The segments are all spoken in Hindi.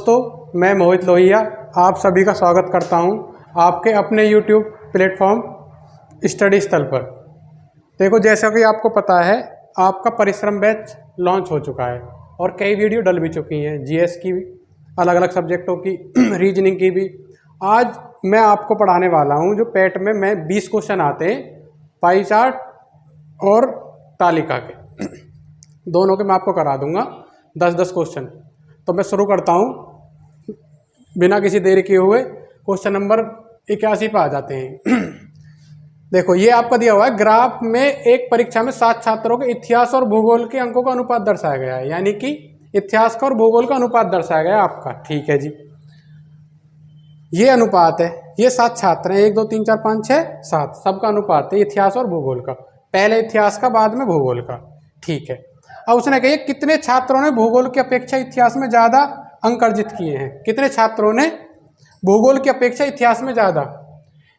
दोस्तों, मैं मोहित लोहिया आप सभी का स्वागत करता हूं आपके अपने YouTube प्लेटफॉर्म स्टडी स्थल पर। देखो, जैसा कि आपको पता है, आपका परिश्रम बैच लॉन्च हो चुका है और कई वीडियो डल भी चुकी हैं, जीएस की भी, अलग अलग सब्जेक्टों की, रीजनिंग की भी। आज मैं आपको पढ़ाने वाला हूं जो पैट में 20 क्वेश्चन आते हैं पाई चार्ट और तालिका के, दोनों के मैं आपको करा दूंगा 10-10 क्वेश्चन। तो मैं शुरू करता हूँ बिना किसी देरी किए हुए। क्वेश्चन नंबर 81 पर आ जाते हैं। देखो, ये आपका दिया हुआ है ग्राफ में, एक परीक्षा में 7 छात्रों के इतिहास और भूगोल के अंकों का अनुपात दर्शाया गया है, यानी कि इतिहास का और भूगोल का अनुपात दर्शाया गया है आपका। ठीक है जी, ये अनुपात है, ये 7 छात्र हैं, 1 2 3 4 5 6 7, सबका अनुपात है इतिहास और भूगोल का, पहले इतिहास का बाद में भूगोल का। ठीक है, अब उसने कहा कितने छात्रों ने भूगोल की अपेक्षा इतिहास में ज़्यादा अंक अर्जित किए हैं। कितने छात्रों ने भूगोल की अपेक्षा इतिहास में ज़्यादा,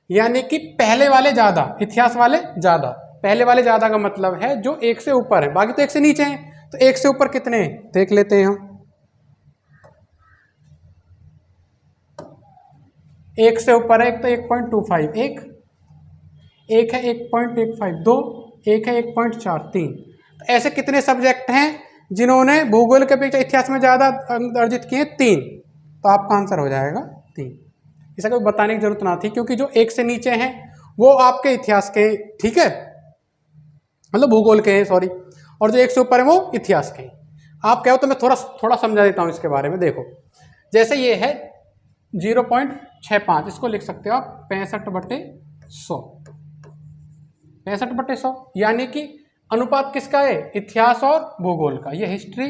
यानी कि पहले वाले ज़्यादा, इतिहास वाले ज़्यादा। पहले वाले ज़्यादा का मतलब है जो 1 से ऊपर है, बाकी तो 1 से नीचे हैं। तो 1 से ऊपर कितने हैं देख लेते हैं हम। 1 से ऊपर है, एक तो 1.25, एक है 1.15, 2, एक है 1.4, 3। ऐसे कितने सब्जेक्ट हैं जिन्होंने भूगोल के अपेक्षा इतिहास में ज़्यादा अंक अर्जित किए? 3। तो आपका आंसर हो जाएगा 3। इसका कोई बताने की जरूरत ना थी, क्योंकि जो 1 से नीचे हैं वो आपके इतिहास के, ठीक है, मतलब भूगोल के हैं, सॉरी, और जो 1 से ऊपर है वो इतिहास के हैं। आप कहो तो मैं थोड़ा समझा देता हूँ इसके बारे में। देखो, जैसे ये है 0.65, इसको लिख सकते हो आप 65/100, 65/100, यानी कि अनुपात किसका है? इतिहास और भूगोल का। ये हिस्ट्री,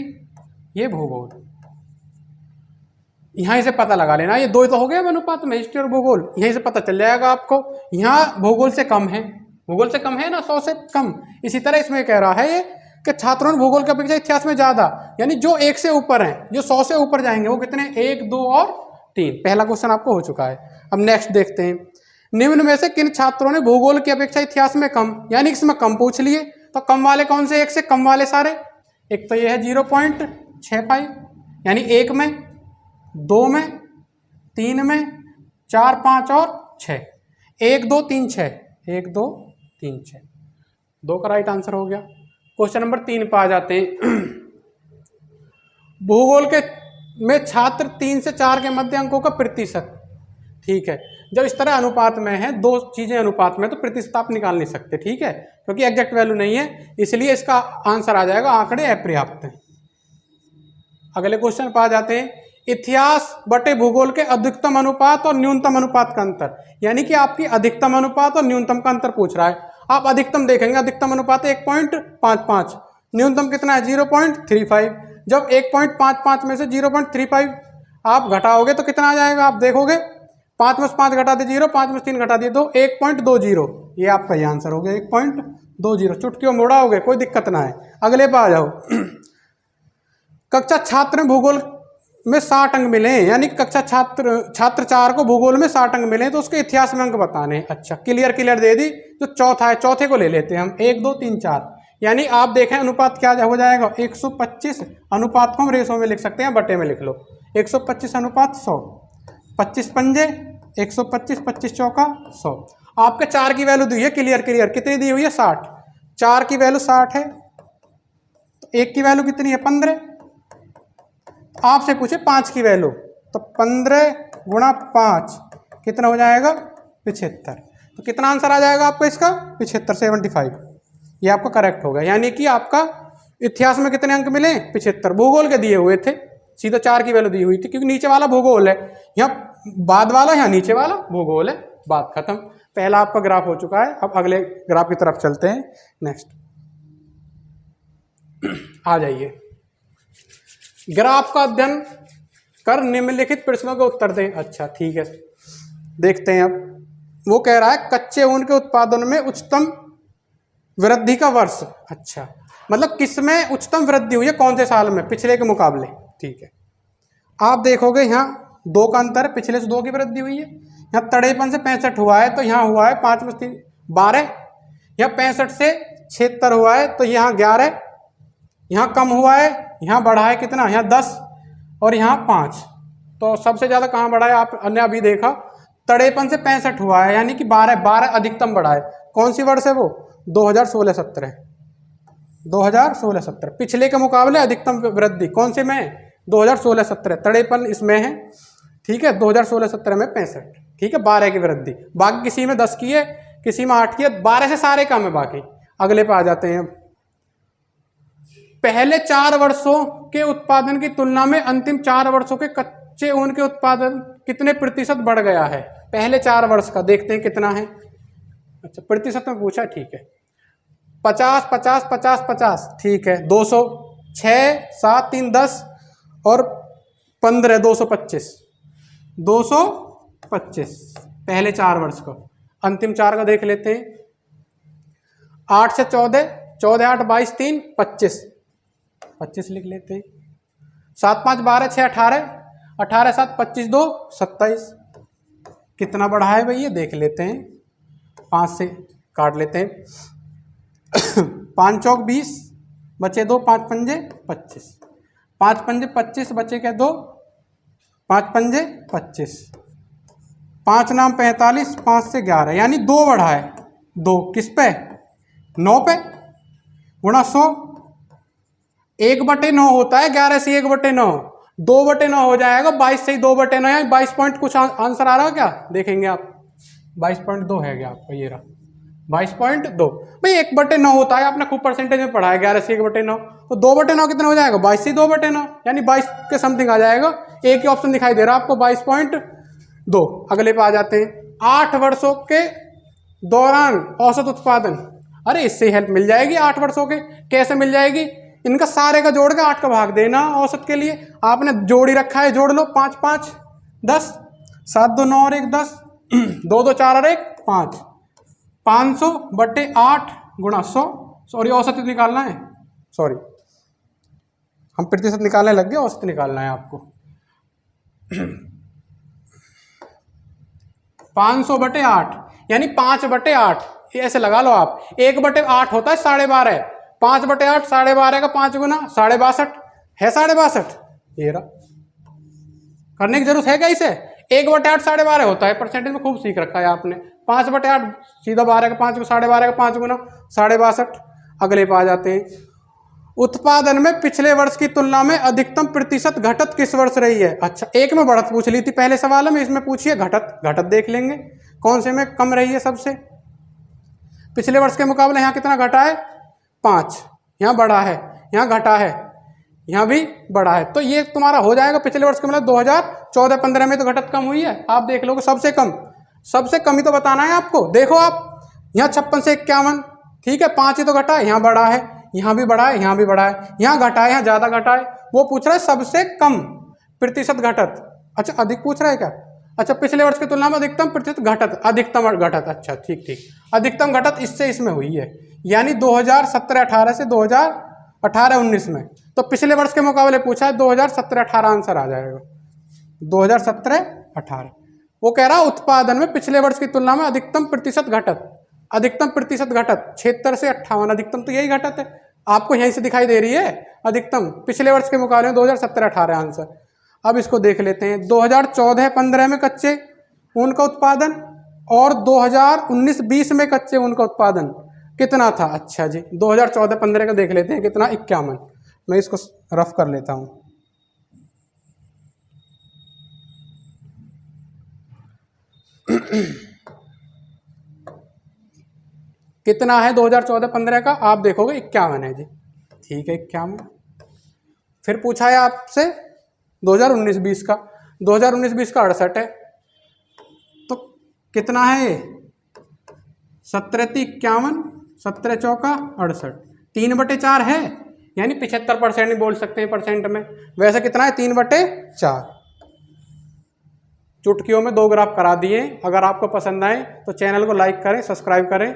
ये भूगोल। यहां से पता लगा लेना, ये 2 तो हो गया अनुपात में, हिस्ट्री और भूगोल। यहीं से पता चल जाएगा आपको। यहाँ भूगोल से कम है, भूगोल से कम है ना, 100 से कम। इसी तरह इसमें कह रहा है ये कि छात्रों ने भूगोल की अपेक्षा इतिहास में ज्यादा, यानी जो 1 से ऊपर है, जो 100 से ऊपर जाएंगे वो कितने? 1, 2 और 3। पहला क्वेश्चन आपको हो चुका है। अब नेक्स्ट देखते हैं, निम्न में से किन छात्रों ने भूगोल की अपेक्षा इतिहास में कम, यानी इसमें कम पूछ लिए। तो कम वाले कौन से? 1 से कम वाले सारे। एक तो ये है 0.65, यानी 1 में, 2 में, 3 में, 4, 5 और 6। 1 2 3 6, 1 2 3 6, 2 का राइट आंसर हो गया। क्वेश्चन नंबर 3 पे आ जाते हैं। भूगोल के में छात्र 3 से 4 के मध्य अंकों का प्रतिशत। ठीक है, जब इस तरह अनुपात में है, 2 चीजें अनुपात में, तो प्रतिशत आप निकाल नहीं सकते, ठीक है, क्योंकि एग्जैक्ट वैल्यू नहीं है, इसलिए इसका आंसर आ जाएगा आंकड़े अपर्याप्त हैं। अगले क्वेश्चन पर आ जाते हैं, इतिहास बटे भूगोल के अधिकतम अनुपात और न्यूनतम अनुपात का अंतर, यानी कि आपकी अधिकतम अनुपात और न्यूनतम का अंतर पूछ रहा है। आप अधिकतम देखेंगे, अधिकतम अनुपात 1.55, न्यूनतम कितना है? 0.35। जब 1.55 में से 0.35 आप घटाओगे तो कितना आ जाएगा? आप देखोगे, 5 में से 5 घटा दे 0, 5 में से 3 घटा दिए 2, 1.20। ये आपका ये आंसर हो गया, 1.20। चुटकियों मोड़ा हो गए, कोई दिक्कत ना है। अगले पे आ जाओ। कक्षा छात्र में भूगोल में 60 अंक मिले, यानी कक्षा छात्र 4 को भूगोल में 60 अंक मिले, तो उसके इतिहास में अंक बताने। अच्छा, क्लियर दे दी। जो चौथा है, चौथे को ले लेते हैं हम, 1 2 3 4, यानी आप देखें अनुपात क्या हो जाएगा? 125। अनुपात को हम रेशो में लिख सकते हैं, बटे में लिख लो, 125 अनुपात 100, 25 पंजे 125, 25 चौका 100। आपके 4 की वैल्यू दी है, क्लियर कितनी दी हुई है? 60। 4 की वैल्यू 60 है, तो 1 की वैल्यू कितनी है? 15। आपसे पूछे 5 की वैल्यू, तो 15 गुणा 5 कितना हो जाएगा? 75। तो कितना आंसर आ जाएगा आपका इसका? 75, 75। ये आपका करेक्ट होगा, यानी कि आपका इतिहास में कितने अंक मिले? 75। भूगोल के दिए हुए थे, सीधा 4 की वैल्यू दी हुई थी, क्योंकि नीचे वाला भूगोल है, यहाँ बाद वाला, यहाँ नीचे वाला भूगोल है। बात खत्म। पहला आपका ग्राफ हो चुका है। अब अगले ग्राफ की तरफ चलते हैं। नेक्स्ट आ जाइए। ग्राफ का अध्ययन कर निम्नलिखित प्रश्नों के उत्तर दें। अच्छा, ठीक है, देखते हैं। अब वो कह रहा है कच्चे ऊन के उत्पादन में उच्चतम वृद्धि का वर्ष। अच्छा, मतलब किसमें उच्चतम वृद्धि हुई है, कौन से साल में, पिछले के मुकाबले। ठीक है, आप देखोगे यहाँ 2 का अंतर है, पिछले से 2 की वृद्धि हुई है। यहाँ 53 से 65 हुआ है, तो यहाँ हुआ है 5 में 3 12। यहाँ 65 से 76 हुआ है, तो यहाँ 11। यहाँ कम हुआ है, यहाँ बढ़ा है कितना? यहाँ 10 और यहाँ 5। तो सबसे ज़्यादा कहाँ बढ़ा है आपने अभी देखा, 53 से 65 हुआ है, यानी कि 12 अधिकतम बढ़ा है। कौन सी वर्ष है वो? 2016-17। 2016-17 पिछले के मुकाबले अधिकतम वृद्धि कौन से में है? 2016-17। 53 इसमें है, ठीक है। 2016-17 में 65, ठीक है। 12 की वृद्धि, बाकी किसी में 10 की है, किसी में 8 की है, 12 से सारे कम है बाकी। अगले पे आ जाते हैं। पहले 4 वर्षों के उत्पादन की तुलना में अंतिम 4 वर्षों के कच्चे ऊन के उत्पादन कितने प्रतिशत बढ़ गया है? पहले 4 वर्ष का देखते हैं कितना है। अच्छा, प्रतिशत में पूछा, ठीक है। 50 50 50 50, ठीक है। 200, 6 7 3 10 और 15 225। 225 पहले 4 वर्ष का। अंतिम 4 का देख लेते हैं। 8 से 14, 14 8 22 3 25, 25 लिख लेते हैं। 7 5 12 6 18, 18 7 25 2 27। कितना बढ़ा है भाई ये देख लेते हैं। 5 से काट लेते हैं। 5 चौक 20, बचे 2, 5 पंजे 25, 5 पंजे 25, बचे क्या 2, 5 पंजे 25, 5 नाम 45, 5 से 11, यानी 2 बढ़ा है। 2 किस पे? 9 पे, गुणा 100। 1/9 होता है 11 से 1/9, 2/9 हो जाएगा 22 से 2/9, यानी 22 पॉइंट कुछ आंसर आ रहा है क्या? देखेंगे आप, 22.2 है क्या आपका? ये रहा 22.2। भाई 1/9 होता है, आपने खूब परसेंटेज में पढ़ा है 11 से 1/9, तो 2/9 कितना हो जाएगा? 22 से 2/9, यानी 22 के समथिंग आ जाएगा। एक ही ऑप्शन दिखाई दे रहा है आपको, 22.2। अगले पे आ जाते हैं। 8 वर्षों के दौरान औसत उत्पादन, अरे इससे हेल्प मिल जाएगी 8 वर्षों के। कैसे मिल जाएगी? इनका सारे का जोड़ के 8 का भाग देना औसत के लिए। आपने जोड़ ही रखा है, जोड़ लो। 5 5 10, 7 2 9 और 1 10, 2 2 4 और 1 5, 500/8 गुणा 100। सॉरी, औसत निकालना है, सॉरी हम प्रतिशत निकालने लग गए, औसत निकालना है आपको। 500/8 यानी 5/8, ऐसे लगा लो आप। 1/8 होता है 12.5, 5/8 12.5 का 5 गुना 62.5 है। 62.5 ये रहा। करने की जरूरत है क्या इसे? 1/8 12.5 होता है, परसेंटेज में खूब सीख रखा है आपने। 5/8 सीधा 12 का 5, 12.5 का 5 गुना 62.5। अगले पे आ जाते हैं। उत्पादन में पिछले वर्ष की तुलना में अधिकतम प्रतिशत घटत किस वर्ष रही है? अच्छा, एक में बढ़त पूछ ली थी पहले सवाल में, इसमें पूछिए घटत। घटत देख लेंगे कौन से में कम रही है सबसे। पिछले वर्ष के मुकाबले यहाँ कितना घटा है? 5। यहाँ बढ़ा है, यहाँ घटा है, यहाँ भी बढ़ा है। तो ये तुम्हारा हो जाएगा पिछले वर्ष के मतलब 2014-15 में तो घटत कम हुई है। आप देख लोगे सबसे कम ही तो बताना है आपको। देखो आप, यहाँ 56 से 51, ठीक है, 5 ही तो घटा है। यहाँ बढ़ा है, यहाँ भी बढ़ा है, यहाँ भी बढ़ा है, यहाँ घटा है, यहाँ ज़्यादा घटा है। वो पूछ रहा है सबसे कम प्रतिशत घटत। अच्छा, अधिक पूछ रहा है क्या? अच्छा, पिछले वर्ष की तुलना में अधिकतम प्रतिशत घटत, अधिकतम घटत। अच्छा ठीक, अधिकतम घटत इससे इसमें हुई है, यानी 2017-18 से 2018-19 में। तो पिछले वर्ष के मुकाबले पूछा है, 2017-18 आंसर आ जाएगा। 2017-18 वो कह रहा उत्पादन में पिछले वर्ष की तुलना में अधिकतम प्रतिशत घटत। अधिकतम प्रतिशत घटत 76 से 58, अधिकतम तो यही घटत है। आपको यहीं से दिखाई दे रही है अधिकतम पिछले वर्ष के मुकाबले में 2017-18 आंसर। अब इसको देख लेते हैं। 2014-15 में कच्चे ऊन का उत्पादन और 2019-20 में कच्चे ऊन का उत्पादन कितना था? अच्छा जी, 2014-15 का देख लेते हैं कितना, 51। मैं इसको रफ कर लेता हूँ। कितना है 2014-15 का? आप देखोगे 51 है जी, ठीक है 51। फिर पूछा है आपसे 2019-20 का, 2019-20 का 68 है। तो कितना है ये? 17-51, 17 चौका 68, 3/4 है, यानी 75% ही बोल सकते हैं परसेंट में। वैसे कितना है? 3/4। चुटकियों में 2 ग्राफ करा दिए। अगर आपको पसंद आए तो चैनल को लाइक करें, सब्सक्राइब करें।